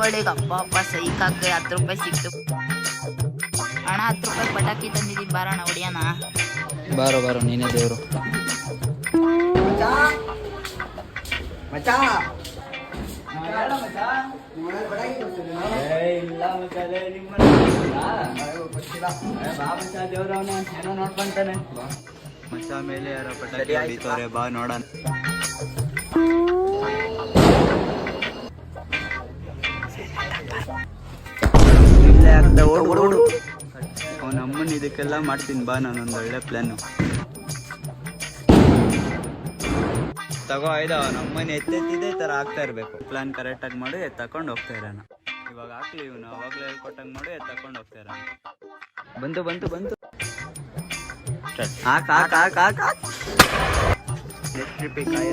ದೀಪಾವಳಿಗೆ ಅಪ್ಪ ಅಪ್ಪ ಸೈಕಾಗಿ 10 ರೂಪಾಯಿ ಸಿಕ್ತು ಅಣ್ಣ. 10 ರೂಪಾಯಿ ಪಟಾಕಿ ತಂದಿದ್ದೀನಿ, ಬಾರಣ ಹೊಡಿಯೋಣ. ಬಾರೋ ಬಾರೋ, ನೀನೇ ದೇವರು. ನೋಡ್ಕೊಂತಾನೆ ಮಚ್ಚ ಮೇಲೆ ಯಾರ ಪಟಾಕಿ ಹೊಡಿತವ್ರೆ, ಬಾ ನೋಡೋಣ. ಇಲ್ಲೇ ಆಗ್ತಾ ಓಡು. ಅವನ ಅಮ್ಮನ ಇದಕ್ಕೆಲ್ಲ ಮಾಡ್ತೀನಿ ಬಾ, ನಾನೊಂದು ಒಳ್ಳೆ ಪ್ಲಾನು. ತಗೋ ಆಯ್ದ, ಅವನ ಅಮ್ಮನ ಎತ್ತೆತ್ತಿದೆ ಈ ಥರ ಆಗ್ತಾ ಇರಬೇಕು. ಪ್ಲಾನ್ ಕರೆಕ್ಟಾಗಿ ಮಾಡಿ ತಕೊಂಡು ಹೋಗ್ತಾ ಇರೋಣ. ಇವಾಗ ಹಾಕ್ಲಿ ಇವನು, ಅವಾಗಲೇ ಹೇಳ್ಕೊಟ್ಟಂಗೆ ಮಾಡಿ ತಕೊಂಡು ಹೋಗ್ತಾ ಇರೋಣ. ಬಂತು ಹಾಕ್ ಎಷ್ಟು ರೂಪಾಯಿ ಕಾಯಿ